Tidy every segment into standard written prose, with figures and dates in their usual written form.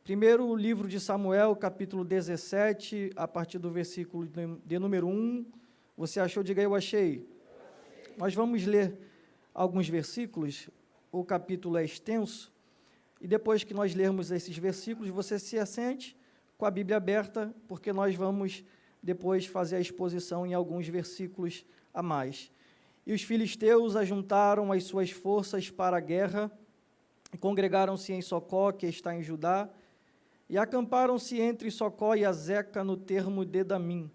Primeiro livro de Samuel, capítulo 17, a partir do versículo de número 1. Você achou? Diga aí, eu achei. Nós vamos ler alguns versículos, o capítulo é extenso, e depois que nós lermos esses versículos, você se assente com a Bíblia aberta, porque nós vamos depois fazer a exposição em alguns versículos a mais. E os filisteus ajuntaram as suas forças para a guerra, e congregaram-se em Socó, que está em Judá, e acamparam-se entre Socó e Azeca no termo de Damim.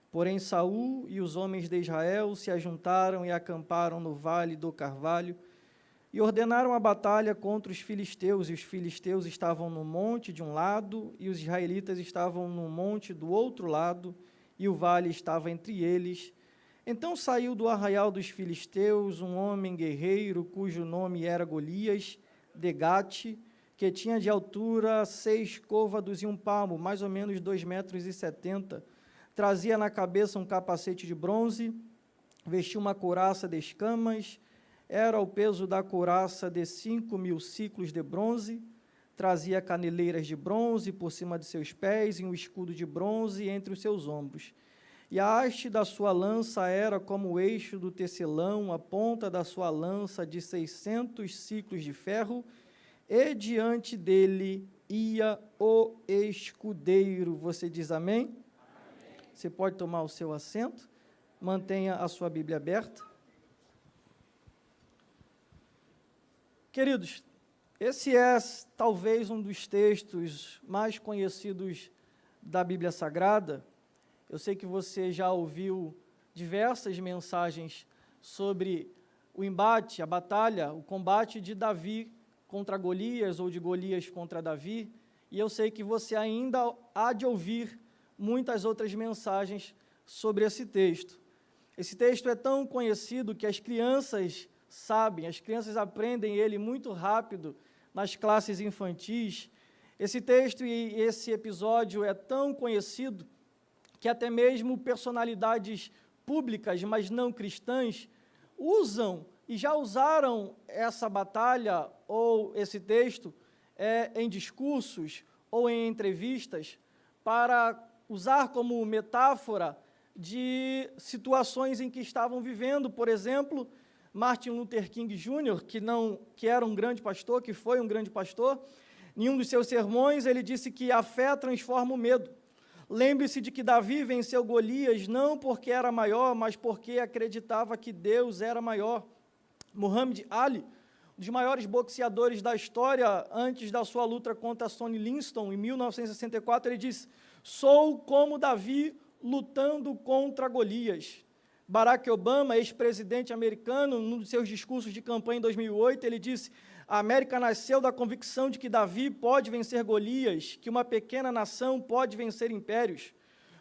Porém Saul e os homens de Israel se ajuntaram e acamparam no vale do Carvalho, e ordenaram a batalha contra os filisteus, e os filisteus estavam no monte de um lado, e os israelitas estavam no monte do outro lado, e o vale estava entre eles. Então saiu do arraial dos filisteus um homem guerreiro, cujo nome era Golias, de Gate, que tinha de altura 6 côvados e 1 palmo, mais ou menos 2,70 metros. Trazia na cabeça um capacete de bronze, vestia uma couraça de escamas, era o peso da couraça de 5.000 siclos de bronze, trazia caneleiras de bronze por cima de seus pés e um escudo de bronze entre os seus ombros. E a haste da sua lança era como o eixo do tecelão, a ponta da sua lança de 600 siclos de ferro, e diante dele ia o escudeiro. Você diz amém? Amém. Você pode tomar o seu assento, mantenha a sua Bíblia aberta. Queridos, esse é talvez um dos textos mais conhecidos da Bíblia Sagrada. Eu sei que você já ouviu diversas mensagens sobre o embate, a batalha, o combate de Davi contra Golias, ou de Golias contra Davi, e eu sei que você ainda há de ouvir muitas outras mensagens sobre esse texto. Esse texto é tão conhecido que as crianças sabem, as crianças aprendem ele muito rápido nas classes infantis. Esse texto e esse episódio é tão conhecido que até mesmo personalidades públicas, mas não cristãs, usam e já usaram essa batalha ou esse texto em discursos ou em entrevistas para usar como metáfora de situações em que estavam vivendo. Por exemplo, Martin Luther King Jr., que era um grande pastor, que foi um grande pastor, em um dos seus sermões ele disse que a fé transforma o medo. Lembre-se de que Davi venceu Golias não porque era maior, mas porque acreditava que Deus era maior. Muhammad Ali, um dos maiores boxeadores da história, antes da sua luta contra Sonny Liston, em 1964, ele disse: sou como Davi lutando contra Golias. Barack Obama, ex-presidente americano, num dos seus discursos de campanha em 2008, ele disse: a América nasceu da convicção de que Davi pode vencer Golias, que uma pequena nação pode vencer impérios.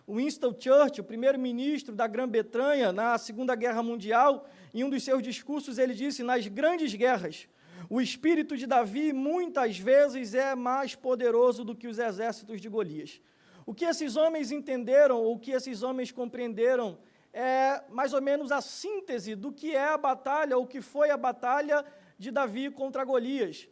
Winston Churchill, primeiro-ministro da Grã-Bretanha na Segunda Guerra Mundial, em um dos seus discursos ele disse: nas grandes guerras, o espírito de Davi muitas vezes é mais poderoso do que os exércitos de Golias. O que esses homens entenderam, ou o que esses homens compreenderam, é mais ou menos a síntese do que é a batalha, ou que foi a batalha de Davi contra Golias.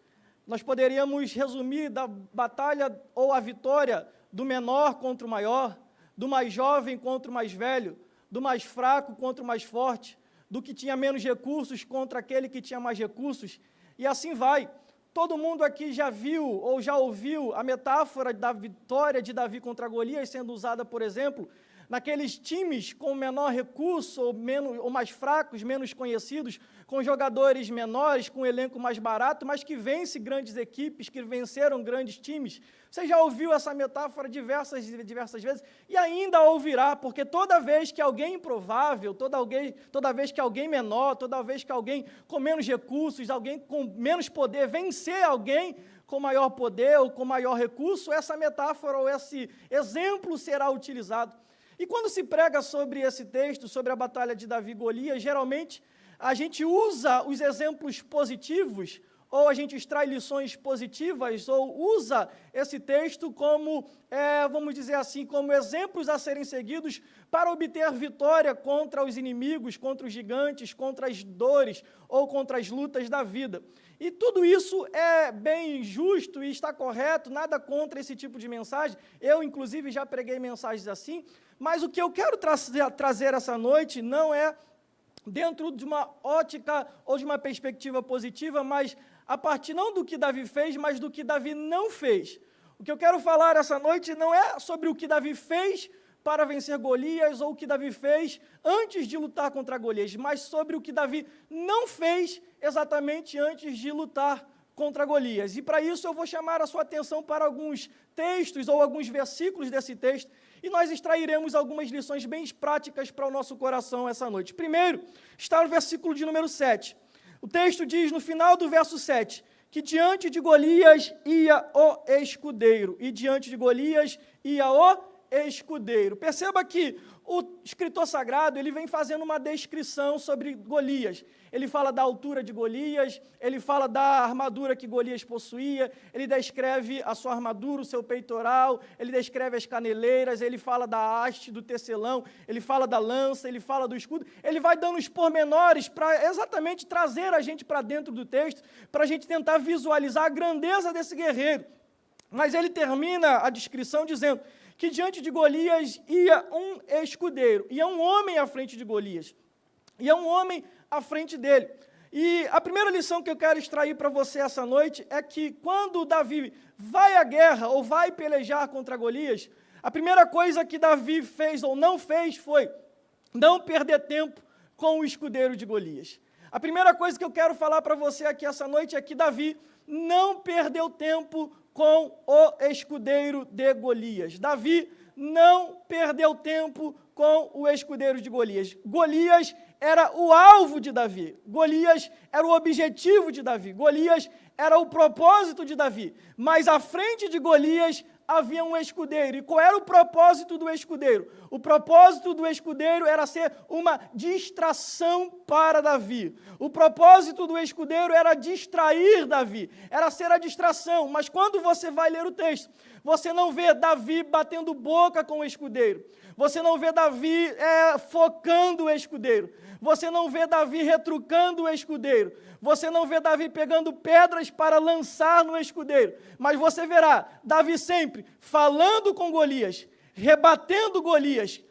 Nós poderíamos resumir da batalha ou a vitória do menor contra o maior, do mais jovem contra o mais velho, do mais fraco contra o mais forte, do que tinha menos recursos contra aquele que tinha mais recursos, e assim vai. Todo mundo aqui já viu ou já ouviu a metáfora da vitória de Davi contra Golias sendo usada, por exemplo, naqueles times com menor recurso ou mais fracos, menos conhecidos, com jogadores menores, com um elenco mais barato, mas que vence grandes equipes, que venceram grandes times. Você já ouviu essa metáfora diversas vezes e ainda ouvirá, porque toda vez que alguém improvável, toda vez que alguém menor, toda vez que alguém com menos recursos, alguém com menos poder, vencer alguém com maior poder ou com maior recurso, essa metáfora ou esse exemplo será utilizado. E quando se prega sobre esse texto, sobre a batalha de Davi e Golias, geralmente a gente usa os exemplos positivos, ou a gente extrai lições positivas, ou usa esse texto como, vamos dizer assim, como exemplos a serem seguidos para obter vitória contra os inimigos, contra os gigantes, contra as dores ou contra as lutas da vida. E tudo isso é bem justo e está correto, nada contra esse tipo de mensagem. Eu, inclusive, já preguei mensagens assim, mas o que eu quero trazer essa noite não é dentro de uma ótica ou de uma perspectiva positiva, mas a partir não do que Davi fez, mas do que Davi não fez. O que eu quero falar essa noite não é sobre o que Davi fez para vencer Golias ou o que Davi fez antes de lutar contra Golias, mas sobre o que Davi não fez exatamente antes de lutar contra Golias. E para isso eu vou chamar a sua atenção para alguns textos ou alguns versículos desse texto e nós extrairemos algumas lições bem práticas para o nosso coração essa noite. Primeiro, está no versículo de número 7. O texto diz, no final do verso 7, que diante de Golias ia o escudeiro, e diante de Golias ia o escudeiro. Perceba que o escritor sagrado, ele vem fazendo uma descrição sobre Golias. Ele fala da altura de Golias, ele fala da armadura que Golias possuía, ele descreve a sua armadura, o seu peitoral, ele descreve as caneleiras, ele fala da haste, do tecelão, ele fala da lança, ele fala do escudo. Ele vai dando os pormenores para exatamente trazer a gente para dentro do texto, para a gente tentar visualizar a grandeza desse guerreiro. Mas ele termina a descrição dizendo que diante de Golias ia um escudeiro, ia um homem à frente de Golias, ia um homem à frente dele. E a primeira lição que eu quero extrair para você essa noite é que quando Davi vai à guerra ou vai pelejar contra Golias, a primeira coisa que Davi fez ou não fez foi não perder tempo com o escudeiro de Golias. A primeira coisa que eu quero falar para você aqui essa noite é que Davi não perdeu tempo com o escudeiro de Golias. Davi não perdeu tempo com o escudeiro de Golias. Golias era o alvo de Davi. Golias era o objetivo de Davi. Golias era o propósito de Davi. Mas à frente de Golias havia um escudeiro. E qual era o propósito do escudeiro? O propósito do escudeiro era ser uma distração para Davi. O propósito do escudeiro era distrair Davi, era ser a distração. Mas quando você vai ler o texto, você não vê Davi batendo boca com o escudeiro. Você não vê Davi focando o escudeiro. Você não vê Davi retrucando o escudeiro. Você não vê Davi pegando pedras para lançar no escudeiro. Mas você verá Davi sempre falando com Golias, rebatendo Golias,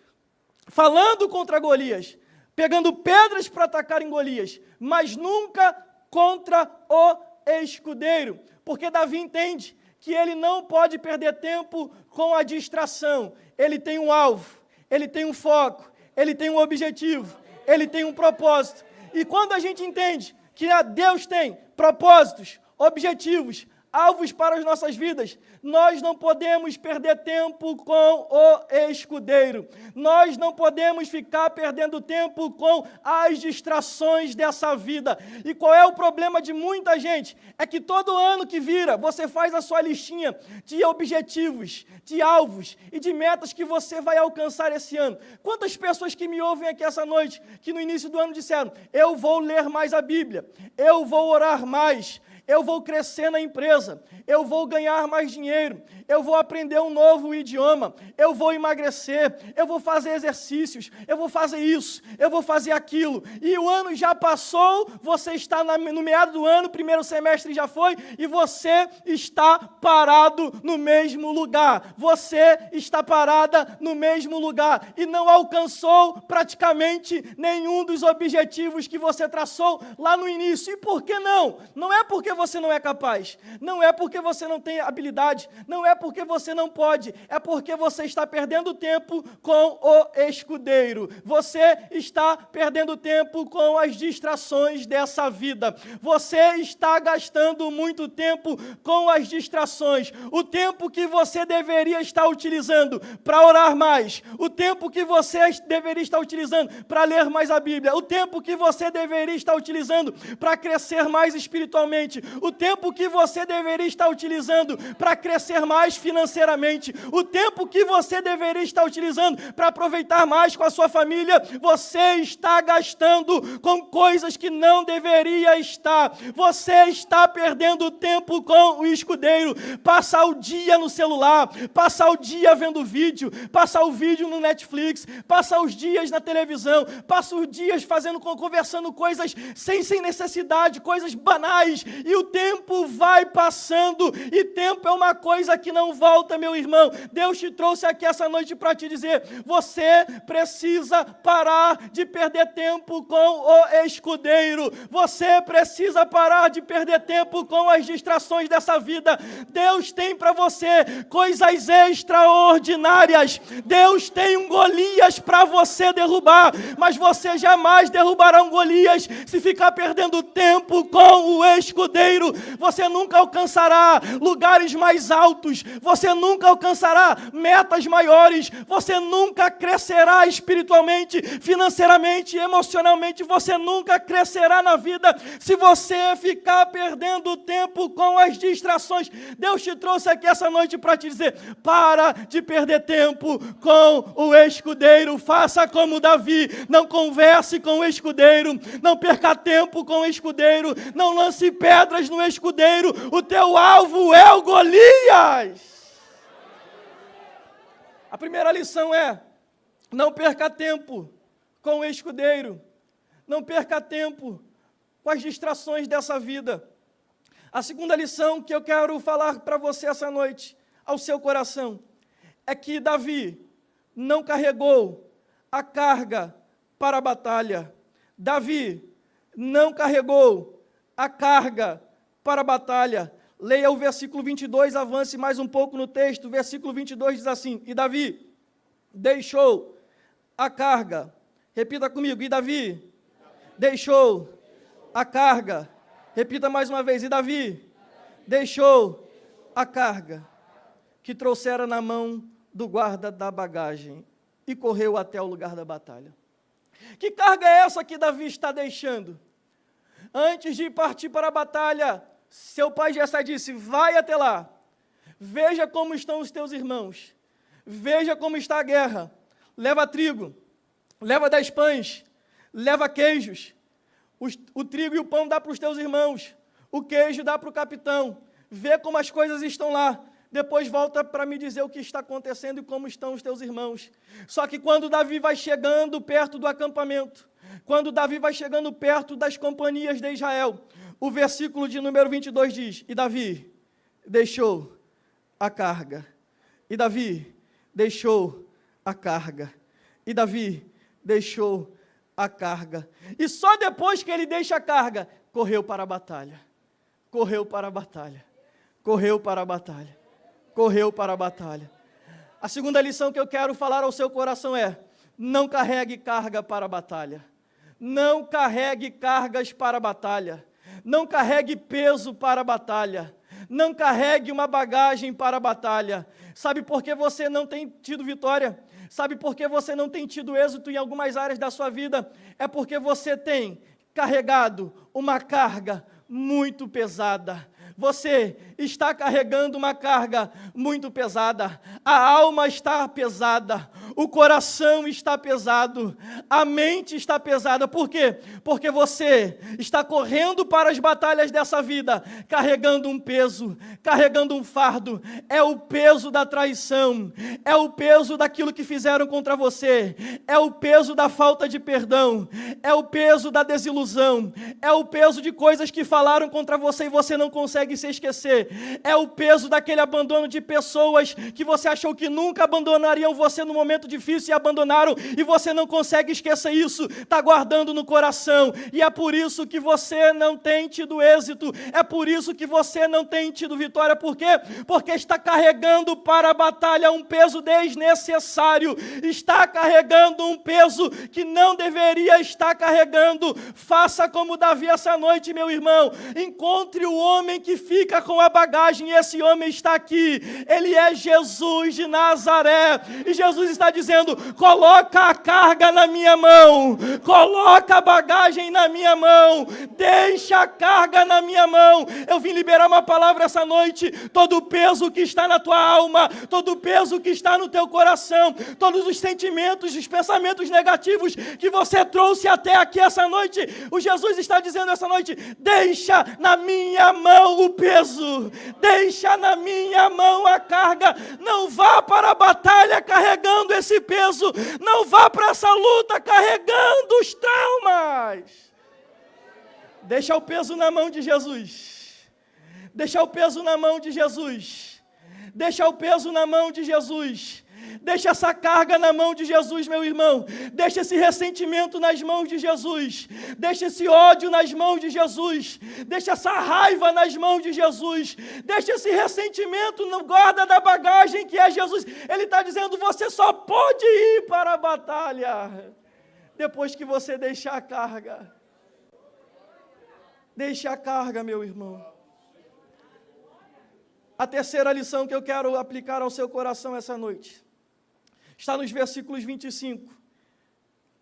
falando contra Golias, pegando pedras para atacar em Golias, mas nunca contra o escudeiro. Porque Davi entende que ele não pode perder tempo com a distração. Ele tem um alvo, ele tem um foco, ele tem um objetivo, ele tem um propósito. E quando a gente entende que Deus tem propósitos, objetivos, alvos para as nossas vidas, nós não podemos perder tempo com o escudeiro. Nós não podemos ficar perdendo tempo com as distrações dessa vida. E qual é o problema de muita gente? É que todo ano que vira, você faz a sua listinha de objetivos, de alvos e de metas que você vai alcançar esse ano. Quantas pessoas que me ouvem aqui essa noite, que no início do ano disseram, eu vou ler mais a Bíblia, eu vou orar mais, eu vou crescer na empresa, eu vou ganhar mais dinheiro, eu vou aprender um novo idioma, eu vou emagrecer, eu vou fazer exercícios, eu vou fazer isso, eu vou fazer aquilo. E o ano já passou, você está no meado do ano, primeiro semestre já foi, e você está parado no mesmo lugar. Você está parada no mesmo lugar e não alcançou praticamente nenhum dos objetivos que você traçou lá no início. E por que não? Não é porque você não é capaz, não é porque você não tem habilidade, não é porque você não pode, é porque você está perdendo tempo com o escudeiro, você está perdendo tempo com as distrações dessa vida, você está gastando muito tempo com as distrações, o tempo que você deveria estar utilizando para orar mais, o tempo que você deveria estar utilizando para ler mais a Bíblia, o tempo que você deveria estar utilizando para crescer mais espiritualmente, o tempo que você deveria estar utilizando para crescer mais financeiramente, o tempo que você deveria estar utilizando para aproveitar mais com a sua família, você está gastando com coisas que não deveria estar. Você está perdendo tempo com o escudeiro. Passar o dia no celular, passar o dia vendo vídeo, passar o vídeo no Netflix, passar os dias na televisão, passar os dias conversando coisas sem necessidade, coisas banais, e o tempo vai passando, e tempo é uma coisa que não volta, meu irmão. Deus te trouxe aqui essa noite para te dizer, você precisa parar de perder tempo com o escudeiro, você precisa parar de perder tempo com as distrações dessa vida. Deus tem para você coisas extraordinárias, Deus tem um Golias para você derrubar, mas você jamais derrubará um Golias se ficar perdendo tempo com o escudeiro. Você nunca alcançará lugares mais altos, você nunca alcançará metas maiores, você nunca crescerá espiritualmente, financeiramente, emocionalmente, você nunca crescerá na vida se você ficar perdendo tempo com as distrações. Deus te trouxe aqui essa noite para te dizer, para de perder tempo com o escudeiro, faça como Davi, não converse com o escudeiro, não perca tempo com o escudeiro, não lance pedras no escudeiro, o teu alvo é o Golias. A primeira lição é, não perca tempo com o escudeiro, não perca tempo com as distrações dessa vida. A segunda lição que eu quero falar para você essa noite, ao seu coração, é que Davi não carregou a carga para a batalha. Davi não carregou a carga para a batalha. Leia o versículo 22, avance mais um pouco no texto. O versículo 22 diz assim, e Davi deixou a carga. Repita comigo, e Davi deixou a carga. Repita mais uma vez, e Davi deixou a carga que trouxera na mão do guarda da bagagem e correu até o lugar da batalha. Que carga é essa que Davi está deixando? Antes de partir para a batalha, seu pai Jessé disse, vai até lá, veja como estão os teus irmãos, veja como está a guerra, leva trigo, leva 10 pães, leva queijos, o trigo e o pão dá para os teus irmãos, o queijo dá para o capitão, vê como as coisas estão lá, depois volta para me dizer o que está acontecendo e como estão os teus irmãos. Só que quando Davi vai chegando perto do acampamento, quando Davi vai chegando perto das companhias de Israel, o versículo de número 22 diz, e Davi deixou a carga, e Davi deixou a carga, e Davi deixou a carga, e só depois que ele deixa a carga, correu para a batalha, correu para a batalha, correu para a batalha, correu para a batalha. A segunda lição que eu quero falar ao seu coração é, não carregue carga para a batalha, não carregue cargas para a batalha, não carregue peso para a batalha, não carregue uma bagagem para a batalha. Sabe por que você não tem tido vitória? Sabe por que você não tem tido êxito em algumas áreas da sua vida? É porque você tem carregado uma carga muito pesada. Você está carregando uma carga muito pesada, a alma está pesada, o coração está pesado, a mente está pesada. Por quê? Porque você está correndo para as batalhas dessa vida, carregando um peso, carregando um fardo. É o peso da traição, é o peso daquilo que fizeram contra você, é o peso da falta de perdão, é o peso da desilusão, é o peso de coisas que falaram contra você e você não consegue se esquecer, é o peso daquele abandono de pessoas que você achou que nunca abandonariam você no momento difícil e abandonaram, e você não consegue esquecer isso, está guardando no coração, e é por isso que você não tem tido êxito, é por isso que você não tem tido vitória. Por quê? Porque está carregando para a batalha um peso desnecessário, está carregando um peso que não deveria estar carregando. Faça como Davi essa noite, meu irmão, encontre o homem que fica com a bagagem, e esse homem está aqui, ele é Jesus de Nazaré, e Jesus está dizendo, coloca a carga na minha mão, coloca a bagagem na minha mão, deixa a carga na minha mão. Eu vim liberar uma palavra essa noite, todo o peso que está na tua alma, todo o peso que está no teu coração, todos os sentimentos, os pensamentos negativos que você trouxe até aqui essa noite, o Jesus está dizendo essa noite, deixa na minha mão o peso, deixa na minha mão a carga, não vá para a batalha carregando esse peso, não vá para essa luta carregando os traumas, deixa o peso na mão de Jesus, Deixa o peso na mão de Jesus. Deixa o peso na mão de Jesus. Deixa essa carga na mão de Jesus, meu irmão. Deixa esse ressentimento nas mãos de Jesus. Deixa esse ódio nas mãos de Jesus. Deixa essa raiva nas mãos de Jesus. Deixa esse ressentimento no guarda da bagagem que é Jesus. Ele está dizendo, você só pode ir para a batalha depois que você deixar a carga. Deixe a carga, meu irmão. A terceira lição que eu quero aplicar ao seu coração essa noite está nos versículos 25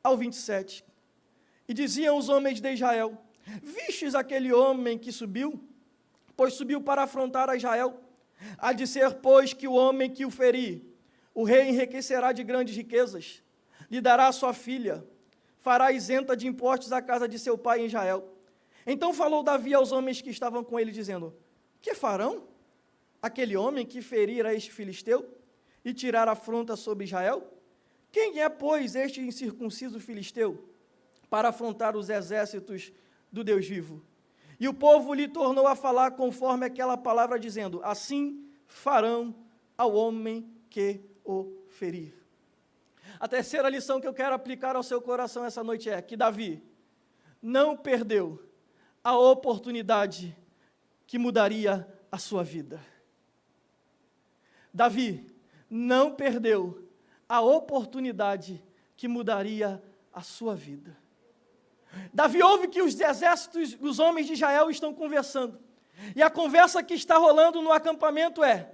ao 27. E diziam os homens de Israel, vistes aquele homem que subiu? Pois subiu para afrontar a Israel. Há de ser, pois, que o homem que o ferir, o rei enriquecerá de grandes riquezas, lhe dará a sua filha, fará isenta de impostos a casa de seu pai em Israel. Então falou Davi aos homens que estavam com ele, dizendo, que farão aquele homem que ferir a este filisteu e tirar afronta sobre Israel? Quem é, pois, este incircunciso filisteu para afrontar os exércitos do Deus vivo? E o povo lhe tornou a falar conforme aquela palavra, dizendo, assim farão ao homem que o ferir. A terceira lição que eu quero aplicar ao seu coração essa noite é que Davi não perdeu a oportunidade que mudaria a sua vida. Davi não perdeu a oportunidade que mudaria a sua vida. Davi ouve que os exércitos, os homens de Israel estão conversando. E a conversa que está rolando no acampamento é,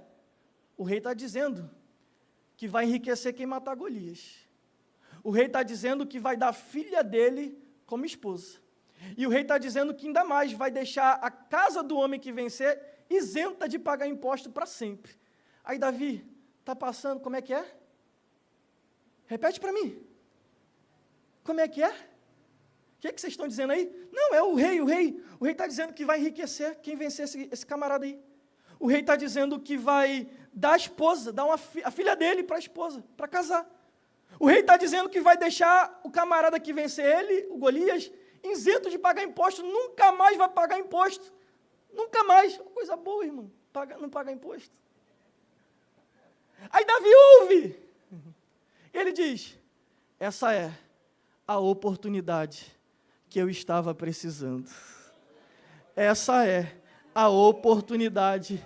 o rei está dizendo que vai enriquecer quem matar Golias. O rei está dizendo que vai dar a filha dele como esposa. E o rei está dizendo que ainda mais vai deixar a casa do homem que vencer isenta de pagar imposto para sempre. Aí Davi está passando, como é que é? Repete para mim. Como é que é? O que vocês estão dizendo aí? Não, é o rei. O rei está dizendo que vai enriquecer quem vencer esse camarada aí. O rei está dizendo que vai dar a esposa, dar a filha dele para a esposa, para casar. O rei está dizendo que vai deixar o camarada que vencer ele, o Golias, isento de pagar imposto, nunca mais vai pagar imposto. Nunca mais. Coisa boa, irmão, não pagar imposto. Aí Davi ouve. Ele diz, essa é a oportunidade que eu estava precisando. Essa é a oportunidade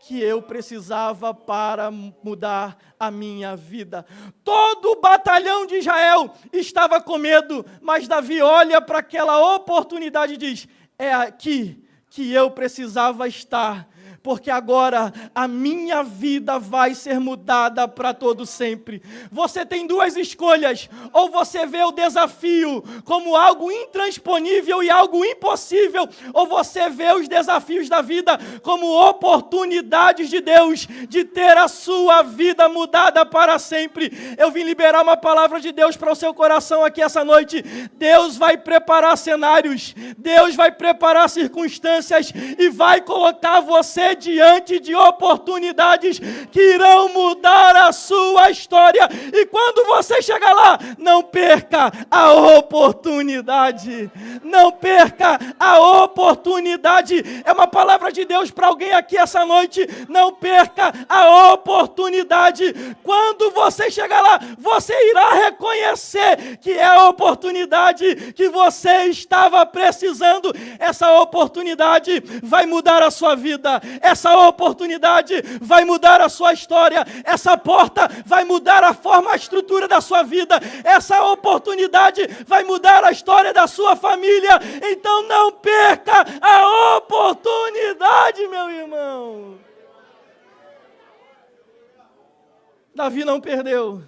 que eu precisava para mudar a minha vida. Todo o batalhão de Israel estava com medo, mas Davi olha para aquela oportunidade e diz, é aqui que eu precisava estar, porque agora a minha vida vai ser mudada para todo sempre. Você tem duas escolhas, ou você vê o desafio como algo intransponível e algo impossível, ou você vê os desafios da vida como oportunidades de Deus, de ter a sua vida mudada para sempre. Eu vim liberar uma palavra de Deus para o seu coração aqui essa noite. Deus vai preparar cenários, Deus vai preparar circunstâncias e vai colocar você diante de oportunidades que irão mudar a sua história. E quando você chegar lá, não perca a oportunidade. Não perca a oportunidade. É uma palavra de Deus para alguém aqui essa noite. Não perca a oportunidade. Quando você chegar lá, você irá reconhecer que é a oportunidade que você estava precisando. Essa oportunidade vai mudar a sua vida. Essa oportunidade vai mudar a sua história. Essa porta vai mudar a forma, a estrutura da sua vida. Essa oportunidade vai mudar a história da sua família. Então não perca a oportunidade, meu irmão. Davi não perdeu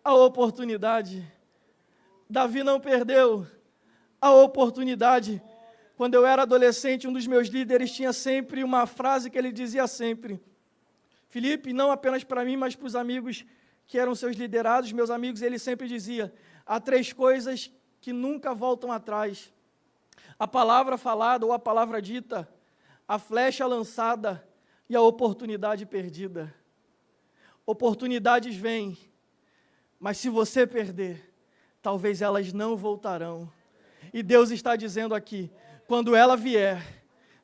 a oportunidade. Davi não perdeu a oportunidade. Quando eu era adolescente, um dos meus líderes tinha sempre uma frase que ele dizia sempre. Felipe, não apenas para mim, mas para os amigos que eram seus liderados, meus amigos, ele sempre dizia, há 3 coisas que nunca voltam atrás. A palavra falada ou a palavra dita, a flecha lançada e a oportunidade perdida. Oportunidades vêm, mas se você perder, talvez elas não voltarão. E Deus está dizendo aqui, quando ela vier,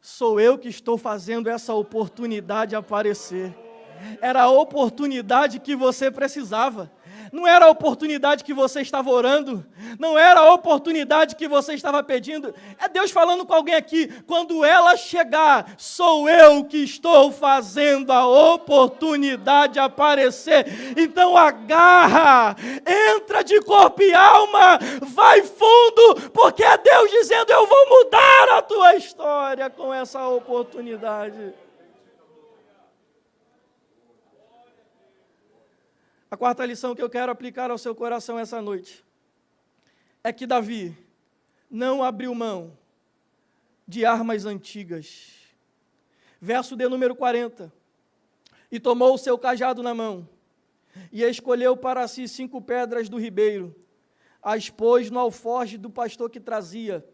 sou eu que estou fazendo essa oportunidade aparecer. Era a oportunidade que você precisava. Não era a oportunidade que você estava orando, não era a oportunidade que você estava pedindo. É Deus falando com alguém aqui: quando ela chegar, sou eu que estou fazendo a oportunidade aparecer. Então agarra, entra de corpo e alma, vai fundo, porque é Deus dizendo: eu vou mudar a tua história com essa oportunidade. A quarta lição que eu quero aplicar ao seu coração essa noite é que Davi não abriu mão de armas antigas. Verso de número 40. E tomou o seu cajado na mão, e escolheu para si 5 pedras do ribeiro, as pôs no alforje do pastor que trazia,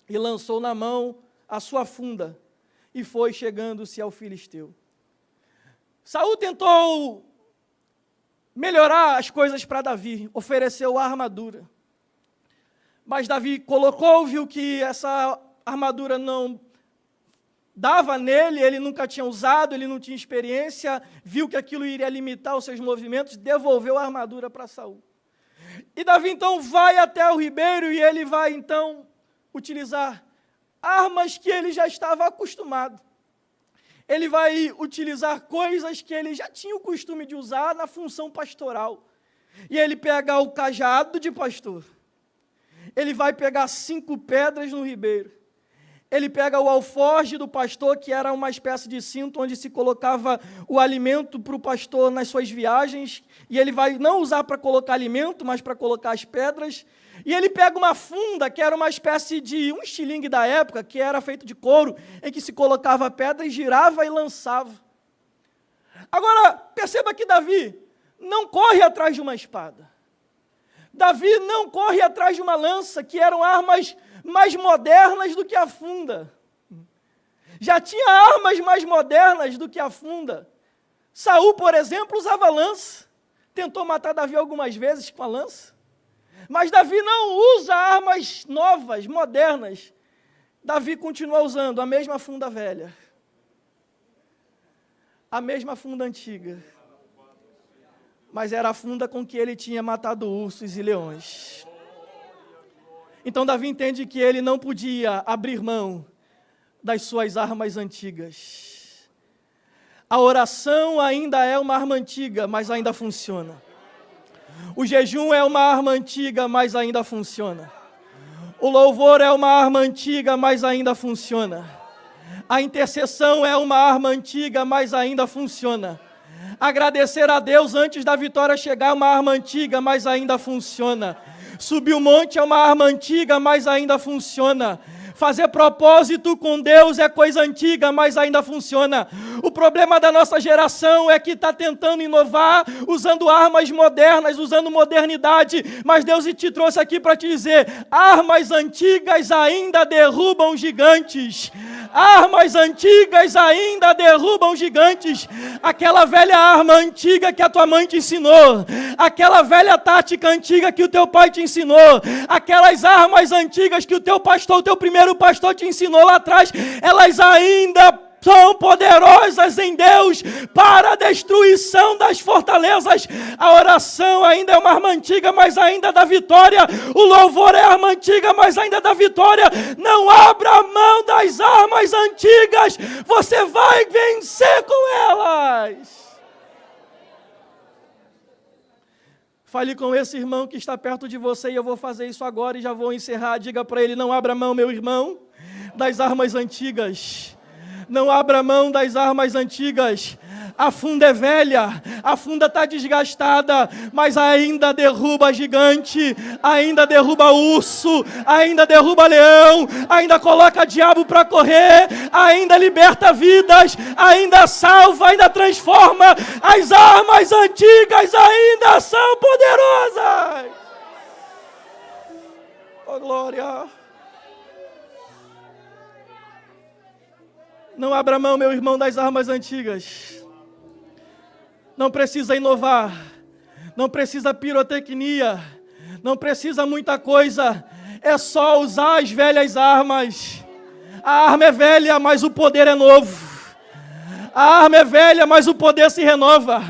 e lançou na mão a sua funda, e foi chegando-se ao filisteu. Saul tentou melhorar as coisas para Davi, ofereceu a armadura. Mas Davi colocou, viu que essa armadura não dava nele, ele nunca tinha usado, ele não tinha experiência, viu que aquilo iria limitar os seus movimentos, devolveu a armadura para Saul. E Davi então vai até o ribeiro e ele vai então utilizar armas que ele já estava acostumado. Ele vai utilizar coisas que ele já tinha o costume de usar na função pastoral. E ele pega o cajado de pastor. Ele vai pegar 5 pedras no ribeiro. Ele pega o alforje do pastor, que era uma espécie de cinto onde se colocava o alimento para o pastor nas suas viagens. E ele vai não usar para colocar alimento, mas para colocar as pedras. E ele pega uma funda, que era uma espécie de um estilingue da época, que era feito de couro, em que se colocava a pedra e girava e lançava. Agora, perceba que Davi não corre atrás de uma espada. Davi não corre atrás de uma lança, que eram armas mais modernas do que a funda. Já tinha armas mais modernas do que a funda. Saul, por exemplo, usava lança. Tentou matar Davi algumas vezes com a lança. Mas Davi não usa armas novas, modernas. Davi continua usando a mesma funda velha. A mesma funda antiga. Mas era a funda com que ele tinha matado ursos e leões. Então Davi entende que ele não podia abrir mão das suas armas antigas. A oração ainda é uma arma antiga, mas ainda funciona. O jejum é uma arma antiga, mas ainda funciona. O louvor é uma arma antiga, mas ainda funciona. A intercessão é uma arma antiga, mas ainda funciona. Agradecer a Deus antes da vitória chegar é uma arma antiga, mas ainda funciona. Subir o monte é uma arma antiga, mas ainda funciona. Fazer propósito com Deus é coisa antiga, mas ainda funciona. O problema da nossa geração é que está tentando inovar, usando armas modernas, usando modernidade. Mas Deus te trouxe aqui para te dizer: armas antigas ainda derrubam gigantes. Armas antigas ainda derrubam gigantes. Aquela velha arma antiga que a tua mãe te ensinou, aquela velha tática antiga que o teu pai te ensinou, aquelas armas antigas que o teu pastor, o teu primeiro pastor te ensinou lá atrás, elas ainda são poderosas em Deus para a destruição das fortalezas. A oração ainda é uma arma antiga, mas ainda dá vitória. O louvor é arma antiga, mas ainda dá vitória. Não abra mão das armas antigas, você vai vencer com elas. Fale com esse irmão que está perto de você, e eu vou fazer isso agora e já vou encerrar. Diga para ele: não abra mão, meu irmão, das armas antigas. Não abra mão das armas antigas. A funda é velha, a funda está desgastada, mas ainda derruba gigante, ainda derruba urso, ainda derruba leão, ainda coloca diabo para correr, ainda liberta vidas, ainda salva, ainda transforma. As armas antigas ainda são poderosas. Oh, glória! Não abra mão, meu irmão, das armas antigas. Não precisa inovar, não precisa pirotecnia, não precisa muita coisa, é só usar as velhas armas. A arma é velha, mas o poder é novo. A arma é velha, mas o poder se renova.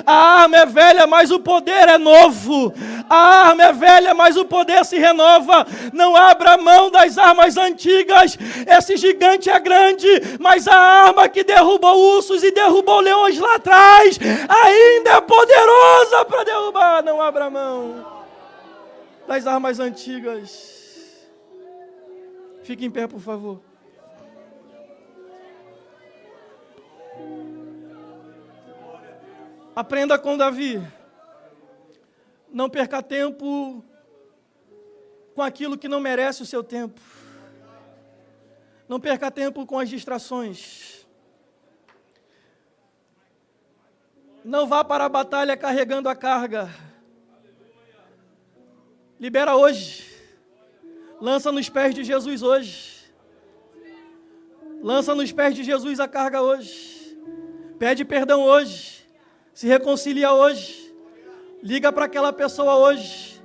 A arma é velha, mas o poder é novo. A arma é velha, mas o poder se renova. Não abra mão das armas antigas. Esse gigante é grande, mas a arma que derrubou ursos e derrubou leões lá atrás ainda é poderosa para derrubar. Não abra mão das armas antigas. Fique em pé, por favor. Aprenda com Davi. Não perca tempo com aquilo que não merece o seu tempo. Não perca tempo com as distrações. Não vá para a batalha carregando a carga. Libera hoje. Lança nos pés de Jesus hoje. Lança nos pés de Jesus a carga hoje. Pede perdão hoje. Se reconcilia hoje. Liga para aquela pessoa hoje.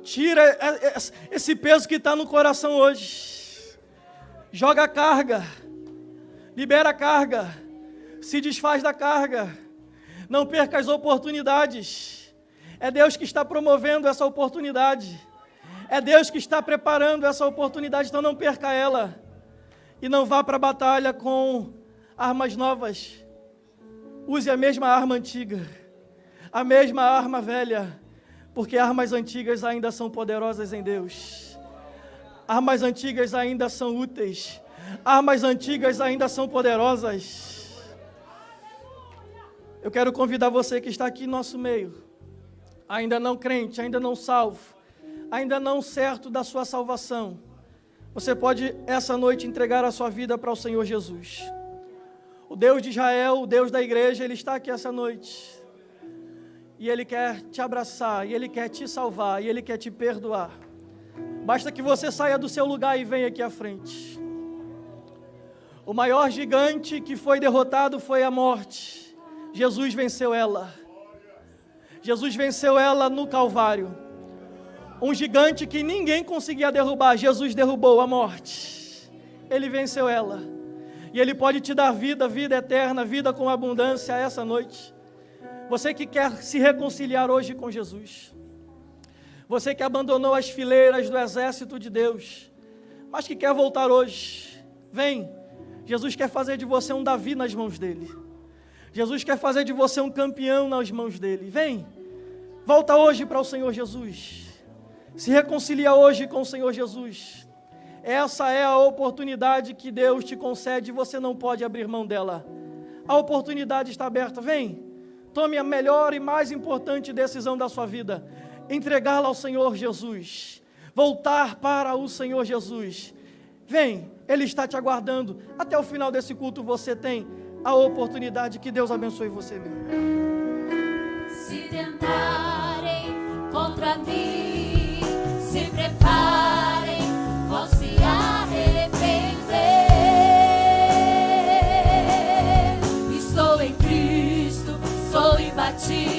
Tira esse peso que está no coração hoje. Joga a carga. Libera a carga. Se desfaz da carga. Não perca as oportunidades. É Deus que está promovendo essa oportunidade. É Deus que está preparando essa oportunidade. Então não perca ela. E não vá para a batalha com armas novas. Use a mesma arma antiga, a mesma arma velha, porque armas antigas ainda são poderosas em Deus. Armas antigas ainda são úteis. Armas antigas ainda são poderosas. Eu quero convidar você que está aqui em nosso meio, ainda não crente, ainda não salvo, ainda não certo da sua salvação. Você pode essa noite entregar a sua vida para o Senhor Jesus. O Deus de Israel, o Deus da igreja, Ele está aqui essa noite. E Ele quer te abraçar, e Ele quer te salvar, e Ele quer te perdoar. Basta que você saia do seu lugar e venha aqui à frente. O maior gigante que foi derrotado foi a morte. Jesus venceu ela. Jesus venceu ela no Calvário. Um gigante que ninguém conseguia derrubar, Jesus derrubou a morte. Ele venceu ela. E Ele pode te dar vida, vida eterna, vida com abundância essa noite. Você que quer se reconciliar hoje com Jesus. Você que abandonou as fileiras do exército de Deus, mas que quer voltar hoje. Vem, Jesus quer fazer de você um Davi nas mãos dEle. Jesus quer fazer de você um campeão nas mãos dEle. Vem, volta hoje para o Senhor Jesus. Se reconcilia hoje com o Senhor Jesus. Essa é a oportunidade que Deus te concede e você não pode abrir mão dela. A oportunidade está aberta. Vem, tome a melhor e mais importante decisão da sua vida. Entregá-la ao Senhor Jesus. Voltar para o Senhor Jesus. Vem, Ele está te aguardando. Até o final desse culto você tem a oportunidade. Que Deus abençoe você, meu. Se tentarem contra mim, se preparem, vão se arrepender. Estou em Cristo, sou imbatível.